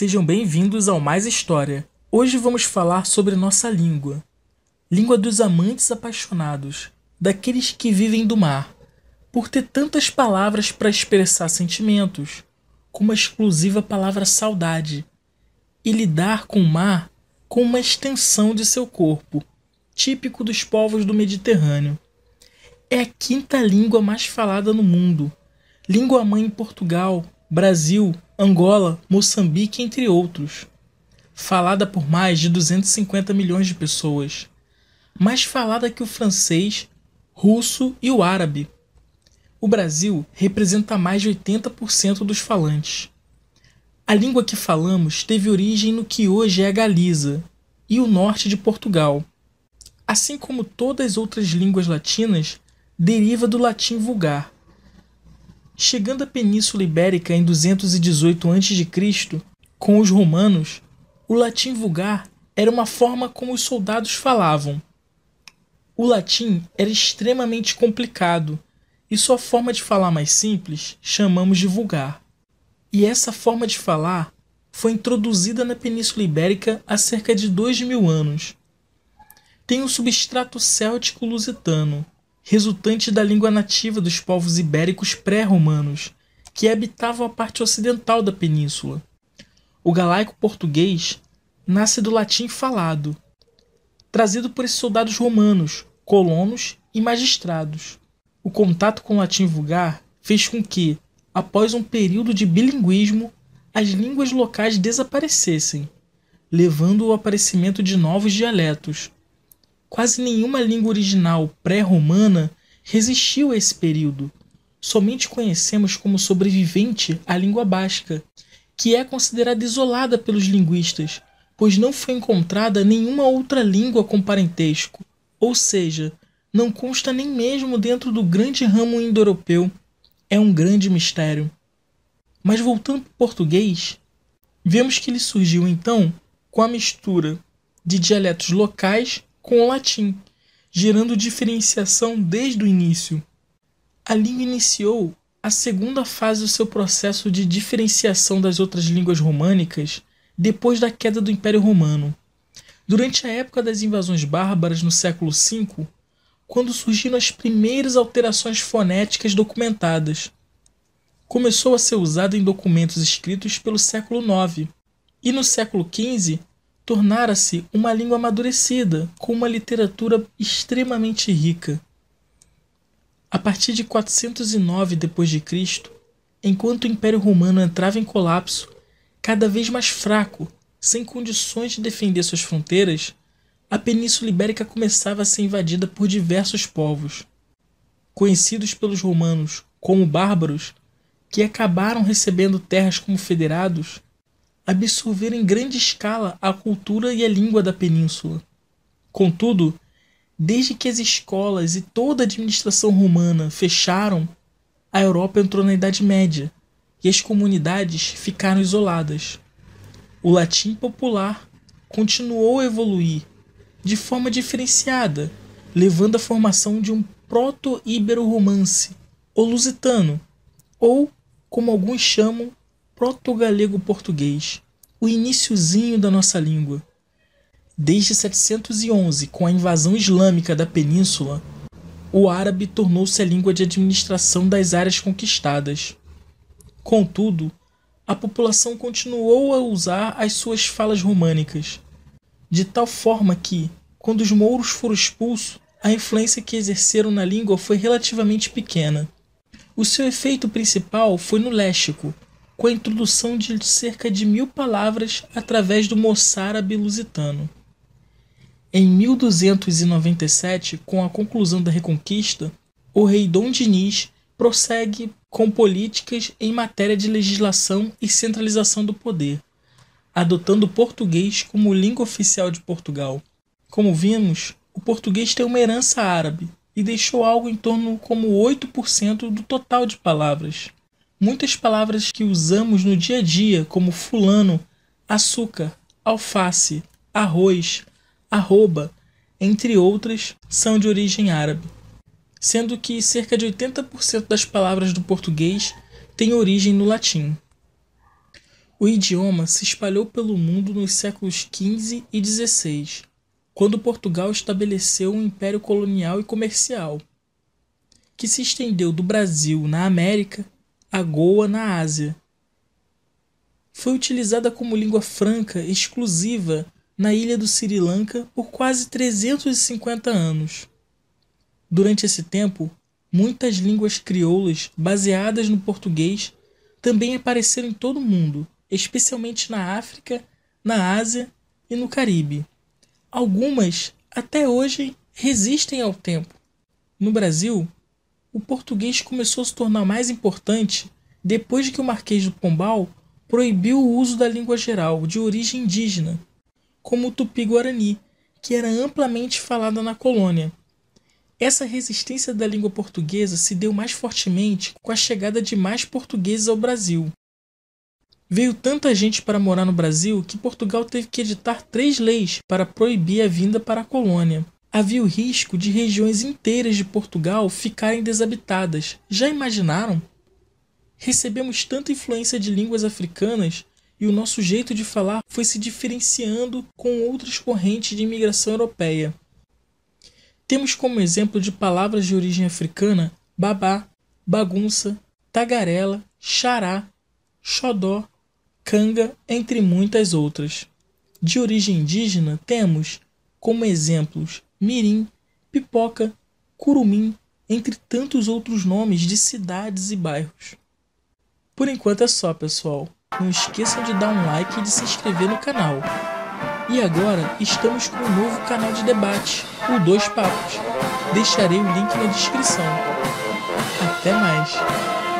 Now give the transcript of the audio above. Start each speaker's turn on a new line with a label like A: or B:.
A: Sejam bem-vindos ao Mais História. Hoje vamos falar sobre nossa língua. Língua dos amantes apaixonados, daqueles que vivem do mar, por ter tantas palavras para expressar sentimentos, como a exclusiva palavra saudade, e lidar com o mar com uma extensão de seu corpo, típico dos povos do Mediterrâneo. É a quinta língua mais falada no mundo, língua-mãe em Portugal, Brasil, Angola, Moçambique, entre outros. Falada por mais de 250 milhões de pessoas. Mais falada que o francês, russo e o árabe. O Brasil representa mais de 80% dos falantes. A língua que falamos teve origem no que hoje é a Galiza e o norte de Portugal. Assim como todas as outras línguas latinas, deriva do latim vulgar. Chegando à Península Ibérica em 218 a.C., com os romanos, o latim vulgar era uma forma como os soldados falavam. O latim era extremamente complicado e sua forma de falar mais simples chamamos de vulgar. E essa forma de falar foi introduzida na Península Ibérica há cerca de 2.000 anos. Tem um substrato céltico-lusitano, resultante da língua nativa dos povos ibéricos pré-romanos, que habitavam a parte ocidental da península. O galaico português nasce do latim falado, trazido por esses soldados romanos, colonos e magistrados. O contato com o latim vulgar fez com que, após um período de bilinguismo, as línguas locais desaparecessem, levando ao aparecimento de novos dialetos. Quase nenhuma língua original pré-romana resistiu a esse período. Somente conhecemos como sobrevivente a língua basca, que é considerada isolada pelos linguistas, pois não foi encontrada nenhuma outra língua com parentesco, ou seja, não consta nem mesmo dentro do grande ramo indo-europeu. É um grande mistério. Mas voltando para o português, vemos que ele surgiu então com a mistura de dialetos locais com o latim, gerando diferenciação desde o início. A língua iniciou a segunda fase do seu processo de diferenciação das outras línguas românicas depois da queda do Império Romano. Durante a época das invasões bárbaras no século V, quando surgiram as primeiras alterações fonéticas documentadas. Começou a ser usada em documentos escritos pelo século IX, e no século XV tornara-se uma língua amadurecida, com uma literatura extremamente rica. A partir de 409 d.C., enquanto o Império Romano entrava em colapso, cada vez mais fraco, sem condições de defender suas fronteiras, a Península Ibérica começava a ser invadida por diversos povos, conhecidos pelos romanos como bárbaros, que acabaram recebendo terras como federados, absorveram em grande escala a cultura e a língua da península. Contudo, desde que as escolas e toda a administração romana fecharam, a Europa entrou na Idade Média e as comunidades ficaram isoladas. O latim popular continuou a evoluir de forma diferenciada, levando à formação de um proto-ibero-romance, ou lusitano, ou, como alguns chamam, proto-galego-português, o iniciozinho da nossa língua. Desde 711, com a invasão islâmica da península, o árabe tornou-se a língua de administração das áreas conquistadas. Contudo, a população continuou a usar as suas falas românicas, de tal forma que, quando os mouros foram expulsos, a influência que exerceram na língua foi relativamente pequena. O seu efeito principal foi no léxico, com a introdução de cerca de 1.000 palavras através do moçárabe lusitano. Em 1297, com a conclusão da Reconquista, o rei Dom Dinis prossegue com políticas em matéria de legislação e centralização do poder, adotando o português como língua oficial de Portugal. Como vimos, o português tem uma herança árabe e deixou algo em torno como 8% do total de palavras. Muitas palavras que usamos no dia a dia, como fulano, açúcar, alface, arroz, arroba, entre outras, são de origem árabe, sendo que cerca de 80% das palavras do português têm origem no latim. O idioma se espalhou pelo mundo nos séculos XV e XVI, quando Portugal estabeleceu um império colonial e comercial, que se estendeu do Brasil na América a Goa na Ásia. Foi utilizada como língua franca exclusiva na ilha do Sri Lanka por quase 350 anos. Durante esse tempo, muitas línguas crioulas baseadas no português também apareceram em todo o mundo, especialmente na África, na Ásia e no Caribe. Algumas, até hoje, resistem ao tempo. No Brasil, o português começou a se tornar mais importante depois que o Marquês do Pombal proibiu o uso da língua geral de origem indígena, como o tupi-guarani, que era amplamente falada na colônia. Essa resistência da língua portuguesa se deu mais fortemente com a chegada de mais portugueses ao Brasil. Veio tanta gente para morar no Brasil que Portugal teve que editar 3 leis para proibir a vinda para a colônia. Havia o risco de regiões inteiras de Portugal ficarem desabitadas. Já imaginaram? Recebemos tanta influência de línguas africanas e o nosso jeito de falar foi se diferenciando com outras correntes de imigração europeia. Temos como exemplo de palavras de origem africana babá, bagunça, tagarela, xará, xodó, canga, entre muitas outras. De origem indígena temos como exemplos mirim, pipoca, curumim, entre tantos outros nomes de cidades e bairros. Por enquanto é só, pessoal. Não esqueçam de dar um like e de se inscrever no canal. E agora estamos com um novo canal de debate, o Dois Papos. Deixarei o link na descrição. Até mais!